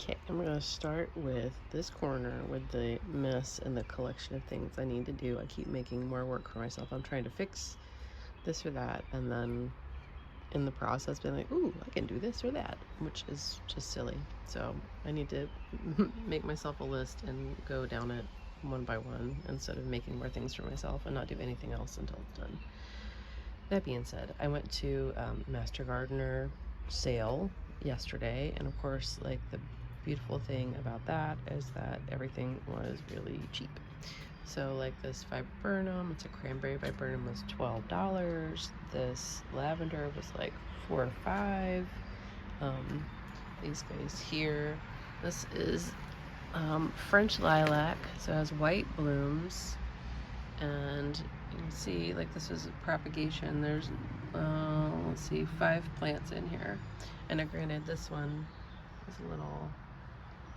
Okay, I'm gonna start with this corner with the mess and the collection of things I need to do. I keep making more work for myself. I'm trying to fix this or that, and then in the process being like, ooh, I can do this or that, which is just silly. So I need to make myself a list and go down it one by one instead of making more things for myself and not do anything else until it's done. That being said, I went to Master Gardener sale yesterday, and of course, like, the beautiful thing about that is that everything was really cheap. So like this viburnum, it's a cranberry viburnum, was $12. This lavender was like 4 or 5. These guys here, this is French lilac, so it has white blooms, and you can see, like, this is propagation. There's let's see, 5 plants in here, and granted this one is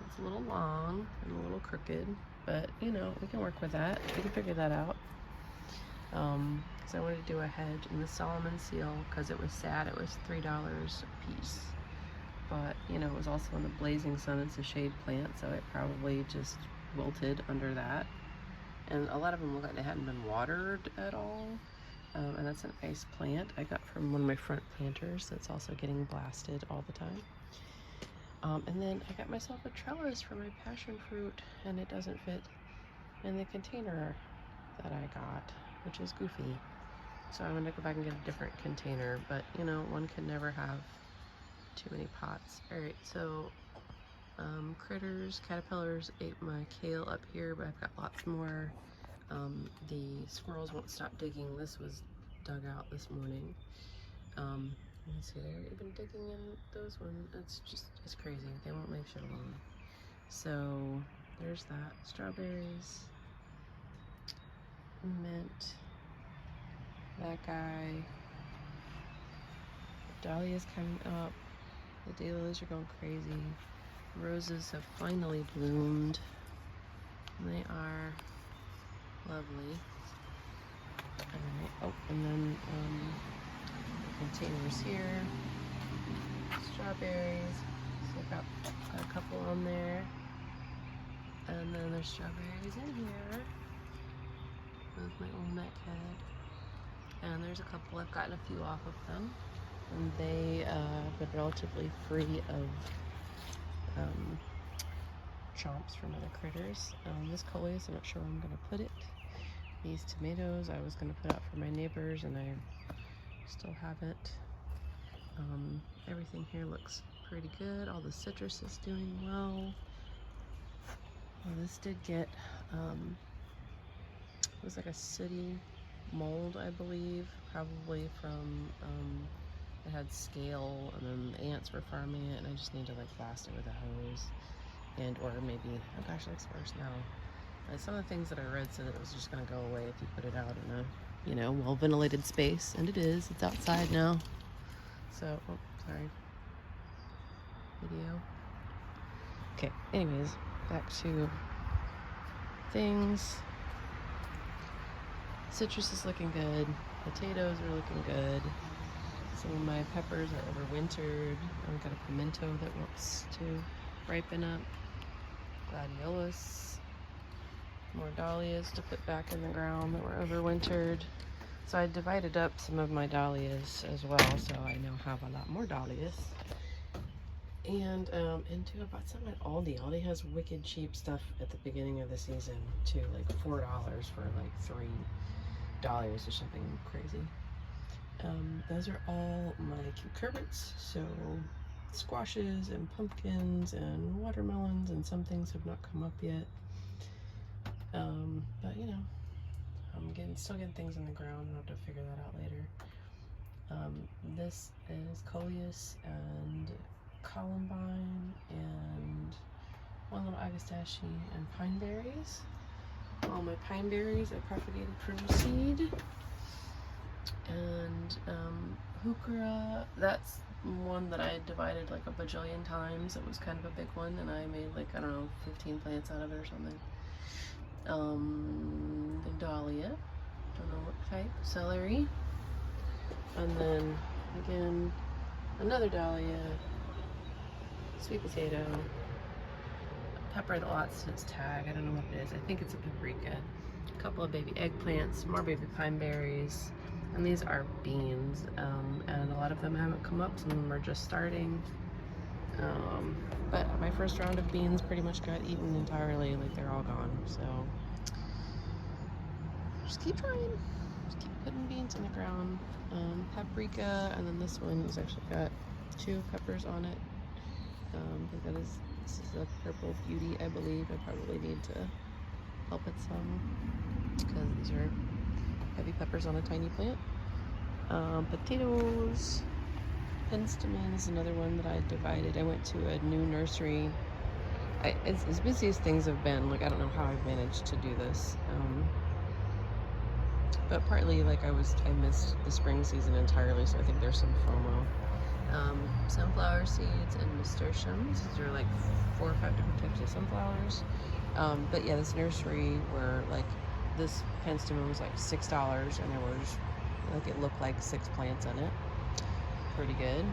it's a little long and a little crooked, but you know, we can work with that. We can figure that out. Because I wanted to do a hedge in the Solomon seal because it was sad. It was $3 a piece, but you know, it was also in the blazing sun. It's a shade plant, so it probably just wilted under that. And a lot of them look like they hadn't been watered at all. And that's an ice plant I got from one of my front planters that's also getting blasted all the time. And then I got myself a trellis for my passion fruit, and it doesn't fit in the container that I got, which is goofy. So I'm gonna go back and get a different container, but you know, one can never have too many pots. All right, so critters, caterpillars ate my kale up here, but I've got lots more. The squirrels won't stop digging. This was dug out this morning. You can see they're even digging in those ones. It's crazy. They won't leave shit alone. So there's that. Strawberries, mint, that guy. Dahlia's coming up. The daylilies are going crazy. Roses have finally bloomed. They are lovely. Alright, oh, and then containers here. Strawberries. So I've got a couple on there. And then there's strawberries in here with my Olmec head. And there's a couple, I've gotten a few off of them. And they have been relatively free of chomps from other critters. This coleus, I'm not sure where I'm going to put it. These tomatoes I was going to put out for my neighbors, and I still haven't. Everything here looks pretty good. All the citrus is doing well. Well, this did get, it was like a city mold, I believe, probably from, it had scale, and then the ants were farming it, and I just need to like blast it with a hose, and or maybe, oh gosh, it looks worse now. Some of the things that I read said that it was just gonna go away if you put it out in a, you know, well-ventilated space, and it is. It's outside now. So, oh, sorry. Video. Okay, anyways, back to things. Citrus is looking good. Potatoes are looking good. Some of my peppers are overwintered. I've got a pimento that wants to ripen up. Gladiolus. More dahlias to put back in the ground that were overwintered. So I divided up some of my dahlias as well, so I now have a lot more dahlias. And too, I bought some at Aldi. Aldi has wicked cheap stuff at the beginning of the season too, like $4 for like 3 dahlias or something crazy. Those are all my cucurbits, so squashes and pumpkins and watermelons, and some things have not come up yet. But you know, I'm still getting things in the ground. I'll have to figure that out later. This is coleus and columbine and one little agastache and pine berries. All my pine berries I propagated from seed. And heuchera, that's one that I divided like a bajillion times. It was kind of a big one, and I made like, I don't know, 15 plants out of it or something. Dahlia, don't know what type. Celery, and then again another dahlia, sweet potato, pepper that lost its tag. I don't know what it is. I think it's a paprika. A couple of baby eggplants, more baby pine berries, and these are beans. And a lot of them haven't come up. Some of them are just starting. But my first round of beans pretty much got eaten entirely. Like, they're all gone. So just keep trying. Just keep putting beans in the ground. Paprika, and then this one has actually got 2 peppers on it. This is a purple beauty, I believe. I probably need to help it some because these are heavy peppers on a tiny plant. Potatoes. Penstemon is another one that I divided. I went to a new nursery. As busy as things have been, like, I don't know how I've managed to do this. But partly, like, I missed the spring season entirely, so I think there's some FOMO. Sunflower seeds and nasturtiums. These are like 4 or 5 different types of sunflowers. But yeah, this nursery where, like, this penstemon was like $6, and there was, like, it looked like 6 plants in it. Pretty good.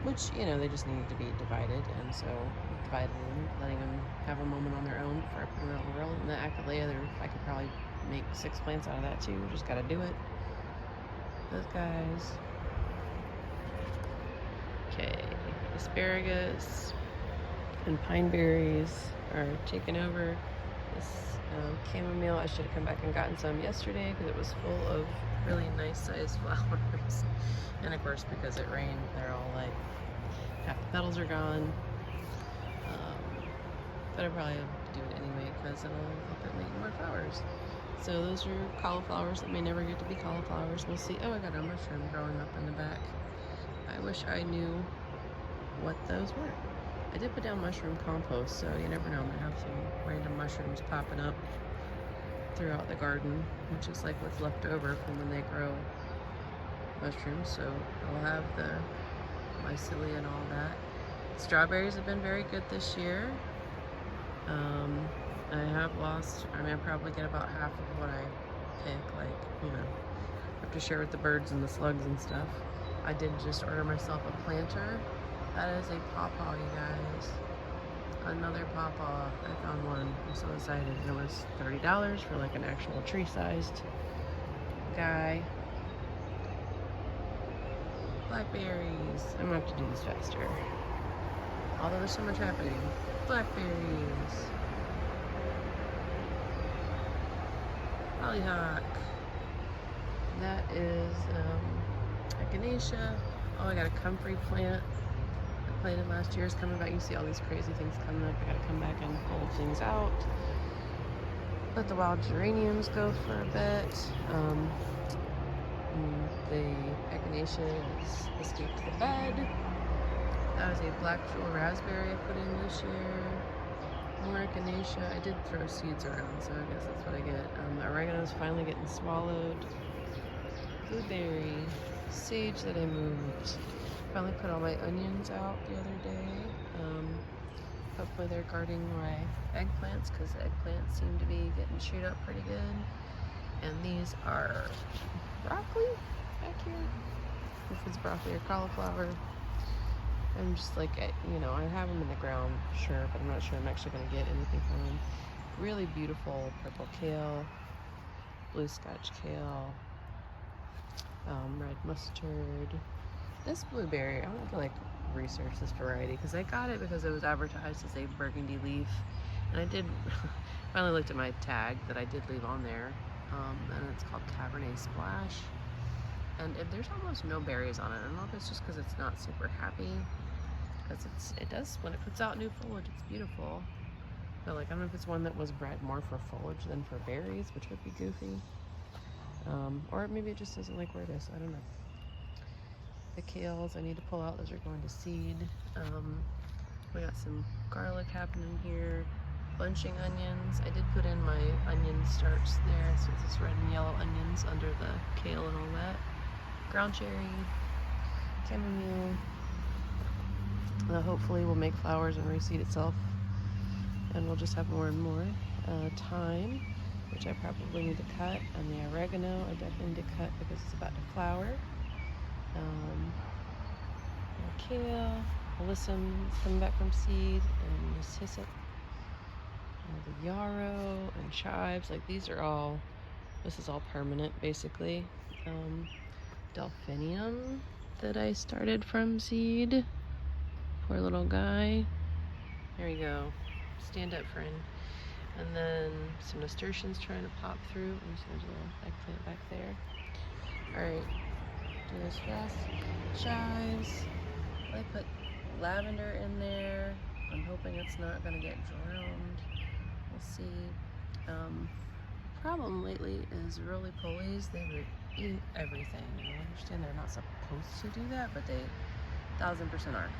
Which, you know, they just needed to be divided, and so divided them, letting them have a moment on their own before I put them out in the world. And the Achillea, I could probably make 6 plants out of that too. Just gotta do it. Those guys. Okay, asparagus and pine berries are taking over. This chamomile, I should have come back and gotten some yesterday because it was full of really nice sized flowers. And of course, because it rained, they're all like, half the petals are gone. But I probably have to do it anyway because it'll help it make more flowers. So those are cauliflowers that may never get to be cauliflowers. We'll see. Oh, I got a mushroom growing up in the back. I wish I knew what those were. I did put down mushroom compost, so you never know. I'm gonna have some random mushrooms popping up throughout the garden, which is like what's left over from when they grow mushrooms. So I'll have the mycelia and all that. Strawberries have been very good this year. I have lost, I probably get about half of what I pick, like, you know, I have to share with the birds and the slugs and stuff. I did just order myself a planter. That is a pawpaw, you guys. Another pawpaw. I found one. I'm so excited. It was $30 for like an actual tree-sized guy. Blackberries. I'm gonna have to do this faster. Although there's so much happening. Blackberries. Hollyhock. That is echinacea. Oh, I got a comfrey plant I planted last year. Is coming back. You see all these crazy things coming up. I gotta come back and pull things out. Let the wild geraniums go for a bit. The echinacea has escaped the bed. That was a black jewel raspberry I put in this year. More echinacea. I did throw seeds around, so I guess that's what I get. The oregano's finally getting swallowed. Blueberry. Sage that I moved. Finally put all my onions out the other day. Hopefully they're guarding my eggplants because eggplants seem to be getting chewed up pretty good. And these are broccoli back here. If it's broccoli or cauliflower. I'm just like, you know, I have them in the ground, sure, but I'm not sure I'm actually going to get anything from them. Really beautiful purple kale, blue scotch kale, red mustard. This blueberry, I want to like research this variety because I got it because it was advertised as a burgundy leaf, and I did finally looked at my tag that I did leave on there, and it's called Cabernet Splash, and there's almost no berries on it. I don't know if it's just because it's not super happy, because it does, when it puts out new foliage, it's beautiful, but like I don't know if it's one that was bred more for foliage than for berries, which would be goofy, or maybe it just doesn't like where it is. I don't know. The kales I need to pull out, those are going to seed. We got some garlic happening here. Bunching onions. I did put in my onion starch there, so it's red and yellow onions under the kale and all that. Ground cherry, chamomile. Hopefully will make flowers and reseed itself, and we'll just have more and more. Thyme, which I probably need to cut, and the oregano I definitely need to cut because it's about to flower. Kale, alyssum coming back from seed, and this hyssop All the yarrow and chives, like these are all, this is all permanent basically. Delphinium that I started from seed. Poor little guy. There you go. Stand up, friend. And then some nasturtiums trying to pop through. There's a little eggplant back there. Alright, do this fast. Chives. I put lavender in there. I'm hoping it's not going to get drowned. We'll see. Problem lately is roly-polies. They would eat everything. I understand they're not supposed to do that, but they 1000% are.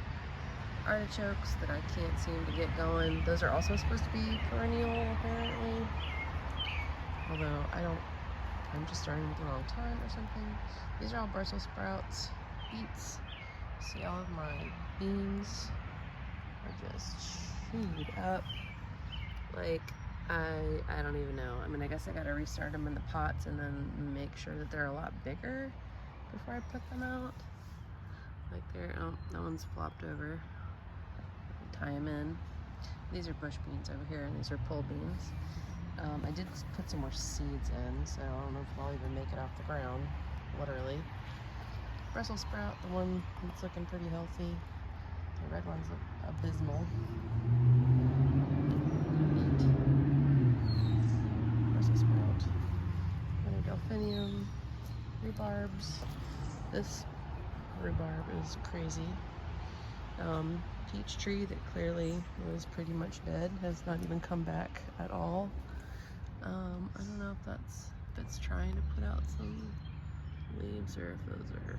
Artichokes that I can't seem to get going. Those are also supposed to be perennial, apparently. Although I'm just starting with the wrong time or something. These are all Brussels sprouts, beets. See, all of my beans are just chewed up. Like, I don't even know. I mean, I guess I gotta restart them in the pots and then make sure that they're a lot bigger before I put them out. Like there, oh, that one's flopped over. Tie them in. These are bush beans over here, and these are pole beans. I did put some more seeds in, so I don't know if I'll even make it off the ground, literally. Brussels sprout, the one that's looking pretty healthy. The red ones look abysmal. Brussels sprout, another delphinium, rhubarbs. This rhubarb is crazy. Peach tree that clearly was pretty much dead, has not even come back at all. I don't know if it's trying to put out some leaves or if those are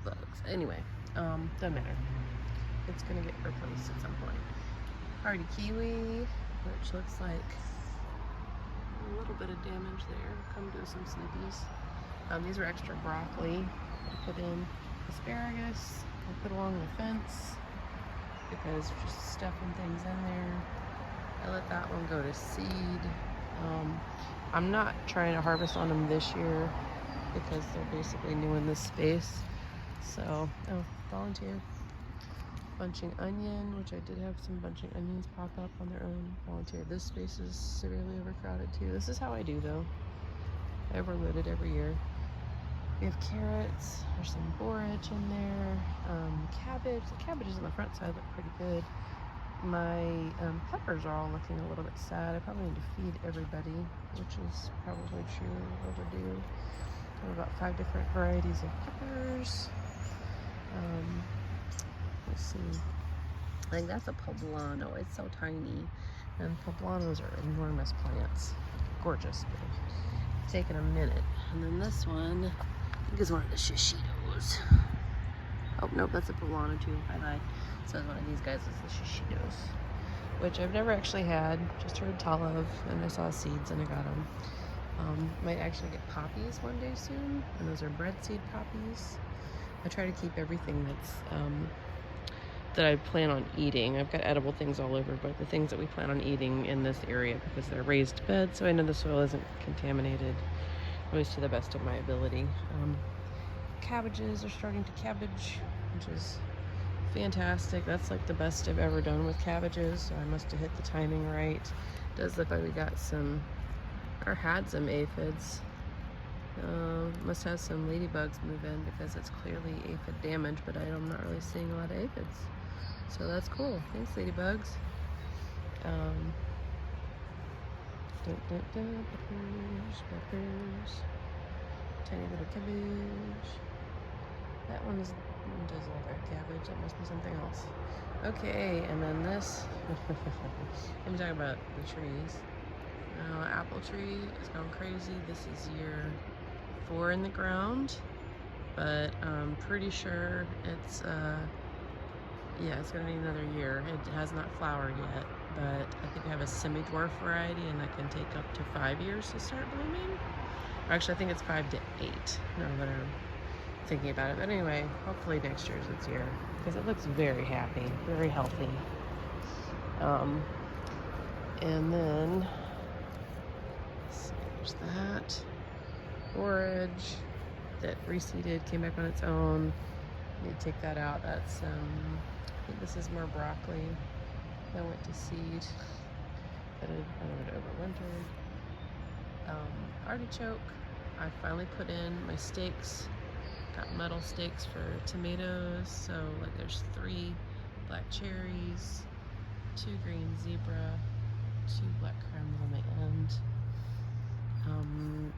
bugs. Anyway, doesn't matter. It's gonna get replaced at some point. Hardy kiwi, which looks like a little bit of damage there. Come do some snippies. These are extra broccoli. I put in asparagus. I put along the fence because just stuffing things in there. I let that one go to seed. I'm not trying to harvest on them this year because they're basically new in this space. So, oh, volunteer. Bunching onion, which I did have some bunching onions pop up on their own. Volunteer. This space is severely overcrowded too. This is how I do though. I overload it every year. We have carrots. There's some borage in there. Cabbage. The cabbages on the front side look pretty good. My peppers are all looking a little bit sad. I probably need to feed everybody, which is probably true overdue. I have about 5 different varieties of peppers. Let's see. I think that's a poblano. It's so tiny. And poblanos are enormous plants. Gorgeous, but taking a minute. And then this one, I think is one of the shishitos. Oh, nope, that's a poblano too. I lied. So one of these guys is the shishitos, which I've never actually had, just heard tell of, and I saw seeds and I got them. Might actually get poppies one day soon, and those are bread seed poppies. I try to keep everything that's that I plan on eating. I've got edible things all over, but the things that we plan on eating in this area because they're raised beds, so I know the soil isn't contaminated, at least to the best of my ability. Cabbages are starting to cabbage, which is fantastic. That's like the best I've ever done with cabbages, so I must have hit the timing right. It does look like we got some, or had some aphids. Must have some ladybugs move in because it's clearly aphid damage, but I'm not really seeing a lot of aphids. So that's cool. Thanks, ladybugs. Peppers. Tiny little cabbage. That one doesn't look like cabbage. That must be something else. Okay, and then this. Let me talk about the trees. Apple tree is going crazy. This is year 4 in the ground, but I'm pretty sure it's yeah, it's gonna need another year. It has not flowered yet, but I think I have a semi-dwarf variety, and that can take up to 5 years to start blooming. Or actually, I think it's 5 to 8. No, but I'm thinking about it. But anyway, hopefully next year's its year because it looks very happy, very healthy. And then there's that borage that reseeded, came back on its own. Need to take that out. That's I think this is more broccoli that went to seed. fitted and it overwintered. Artichoke, I finally put in my stakes. Got metal stakes for tomatoes, so like there's 3 black cherries, 2 green zebra, 2 black crowns on the end.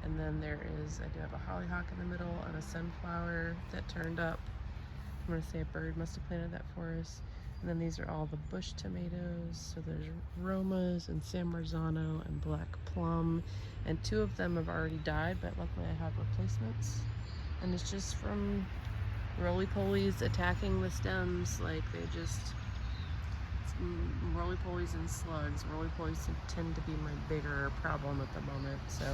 And then I do have a hollyhock in the middle and a sunflower that turned up. I'm gonna say a bird must have planted that for us. And then these are all the bush tomatoes. So there's Romas and San Marzano and black plum. And 2 of them have already died, but luckily I have replacements. And it's just from roly-polies attacking the stems. Like roly-polies and slugs. Roly-polies tend to be my bigger problem at the moment. So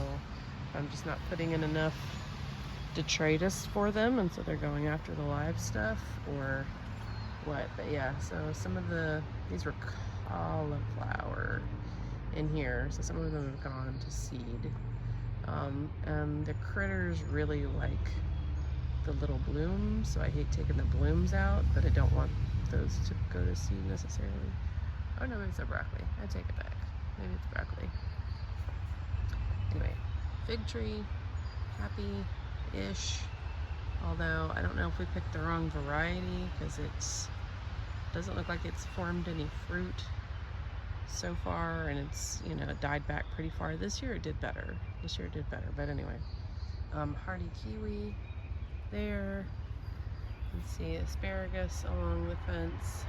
I'm just not putting in enough detritus for them, and so they're going after the live stuff or what. But yeah, so these were cauliflower in here, so some of them have gone to seed. And the critters really like the little blooms, so I hate taking the blooms out, but I don't want those to go to seed necessarily. Oh no, maybe it's a broccoli. I take it back. Maybe it's broccoli. Anyway, fig tree, happy-ish. Although I don't know if we picked the wrong variety because it doesn't look like it's formed any fruit so far, and it's, you know, died back pretty far. This year it did better. But anyway, hardy kiwi there. Let's see, asparagus along the fence.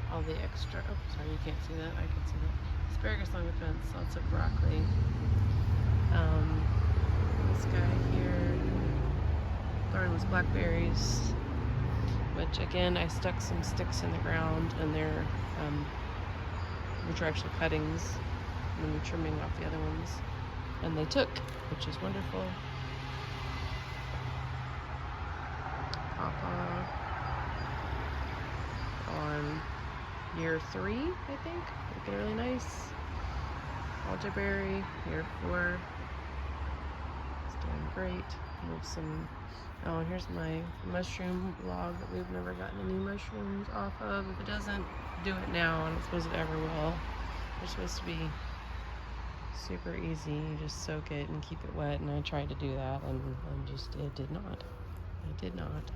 All the extra, oh, sorry, you can't see that. I can see that. Asparagus along the fence, lots of broccoli. This guy here, thornless blackberries, which again, I stuck some sticks in the ground, and they're, which are actually cuttings, and then trimming off the other ones. And they took, which is wonderful. Pawpaw on year 3, I think. Looking really nice. Elderberry, year 4. It's doing great. Move some. Oh, and here's my mushroom log that we've never gotten any mushrooms off of. If it doesn't do it now, I don't suppose it ever will. They're supposed to be super easy. You just soak it and keep it wet, and I tried to do that, and it did not. It did not.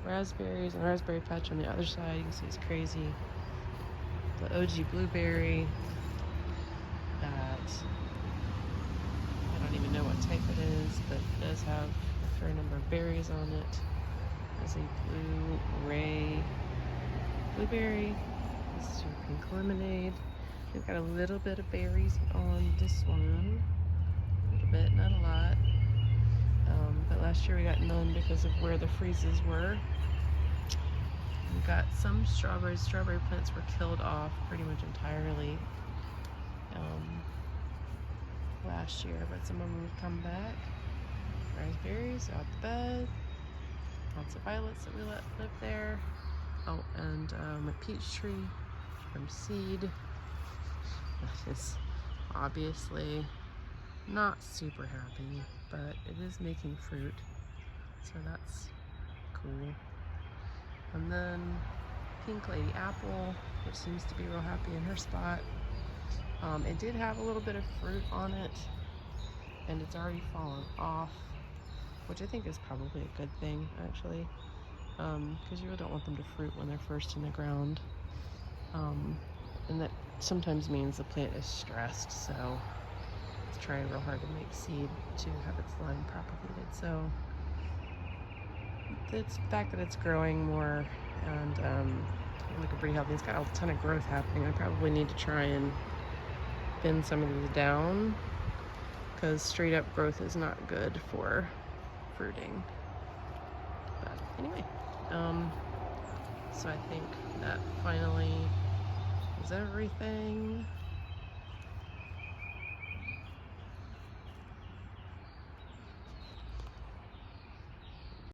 Raspberries and raspberry patch on the other side. You can see it's crazy. The OG blueberry that I don't even know what type it is, but it does have a fair number of berries on it. There's a blue ray blueberry. This is your pink lemonade. We've got a little bit of berries on this one. A little bit, not a lot. But last year we got none because of where the freezes were. We got some strawberries. Strawberry plants were killed off pretty much entirely last year, but some of them have come back. Raspberries out the bed. Lots of violets that we let live there. Oh, and a peach tree from seed. That is obviously not super happy, but it is making fruit, so that's cool. And then pink lady apple, which seems to be real happy in her spot. It did have a little bit of fruit on it, and it's already fallen off, which I think is probably a good thing, actually, because you really don't want them to fruit when they're first in the ground. And that sometimes means the plant is stressed, so it's trying real hard to make seed to have its line propagated. So it's the fact that it's growing more and looking pretty healthy. It's got a ton of growth happening. I probably need to try and thin some of these down, because straight up growth is not good for fruiting. But anyway, so I think that finally is everything.